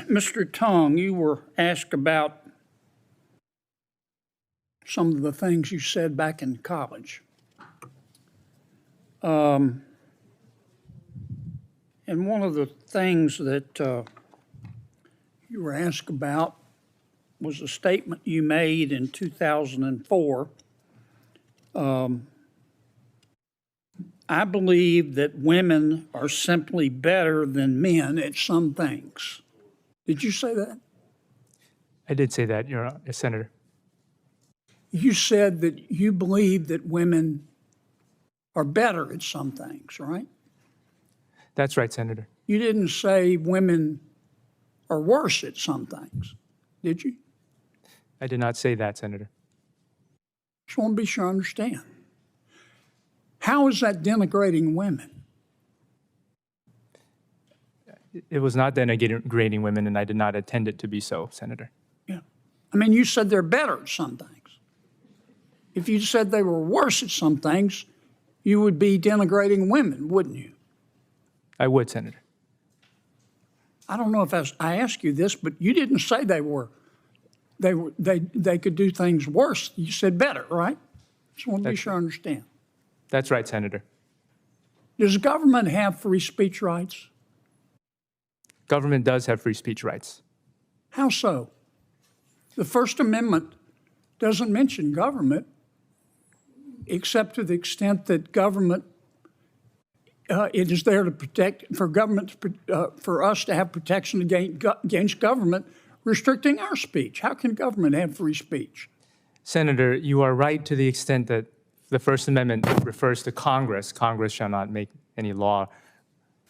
Mr. Tong, you were asked about some of the things you said back in college. And one of the things that you were asked about was a statement you made in 2004. I believe that women are simply better than men at some things. Did you say that? I did say that, Senator. You said that you believe that women are better at some things, right? That's right, Senator. You didn't say women are worse at some things, did you? I did not say that, Senator. Just want to be sure I understand. How is that denigrating women? It was not denigrating women, and I did not intend it to be so, Senator. Yeah. I mean, you said they're better at some things. If you said they were worse at some things, you would be denigrating women, wouldn't you? I would, Senator. I don't know if I asked you this, but you didn't say they could do things worse. You said better, right? Just want to be sure I understand. That's right, Senator. Does government have free speech rights? Government does have free speech rights. How so? The First Amendment doesn't mention government, except to the extent that government, it is there to protect, for us to have protection against government restricting our speech. How can government have free speech? Senator, you are right to the extent that the First Amendment refers to Congress. Congress shall not make any law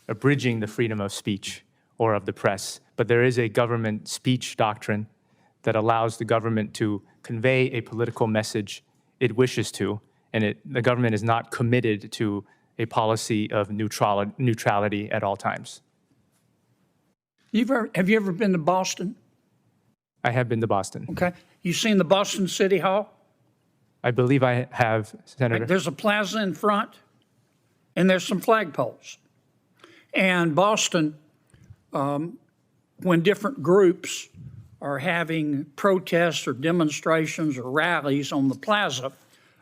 abridging the freedom of speech or of the press. But there is a government speech doctrine that allows the government to convey a political message it wishes to, and the government is not committed to a policy of neutrality at all times. Have you ever been to Boston? I have been to Boston. Okay. You seen the Boston City Hall? I believe I have, Senator. There's a plaza in front, and there's some flagpoles. And Boston, when different groups are having protests or demonstrations or rallies on the plaza,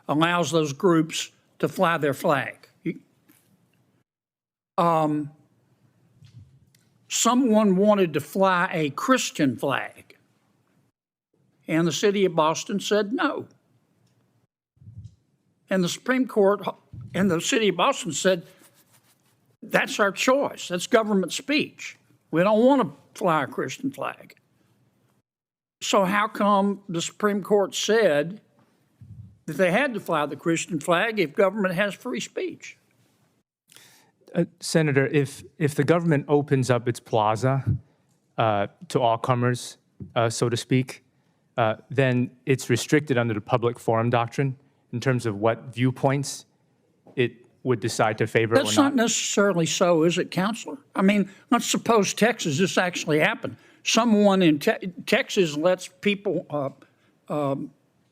allows those groups to fly their flag. Someone wanted to fly a Christian flag, and the city of Boston said no. And the Supreme Court and the city of Boston said, that's our choice. That's government speech. We don't want to fly a Christian flag. So how come the Supreme Court said that they had to fly the Christian flag if government has free speech? Senator, if the government opens up its plaza to all comers, so to speak, then it's restricted under the public forum doctrine in terms of what viewpoints it would decide to favor or not. That's not necessarily so, is it, Counselor? I mean, let's suppose Texas, this actually happened. Someone in Texas lets people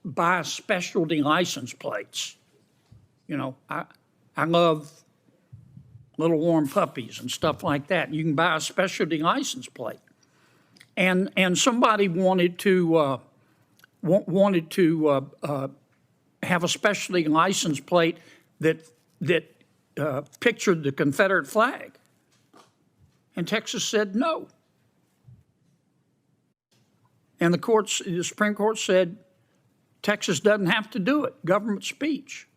buy specialty license plates. You know, I love little warm puppies and stuff like that. You can buy a specialty license plate. And somebody wanted to have a specialty license plate that pictured the Confederate flag. And Texas said no. And the Supreme Court said Texas doesn't have to do it, government speech.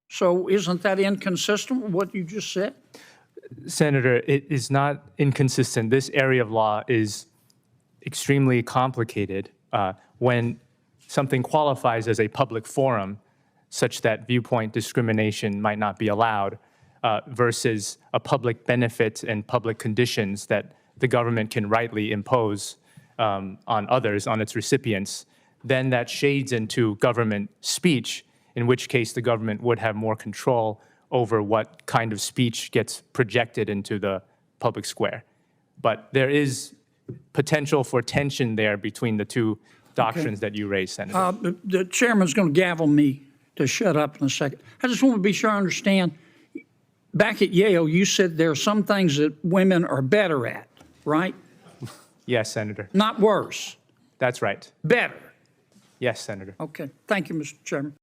So isn't that inconsistent with what you just said? Senator, it is not inconsistent. This area of law is extremely complicated when something qualifies as a public forum such that viewpoint discrimination might not be allowed versus a public benefit and public conditions that the government can rightly impose on others, on its recipients, then that shades into government speech, in which case the government would have more control over what kind of speech gets projected into the public square. But there is potential for tension there between the two doctrines that you raised, Senator. The chairman's going to gavel me to shut up in a second. I just want to be sure I understand. Back at Yale, you said there are some things that women are better at, right? Yes, Senator. not worse, That's right. better. Yes, Senator. Okay, thank you, Mr. Chairman.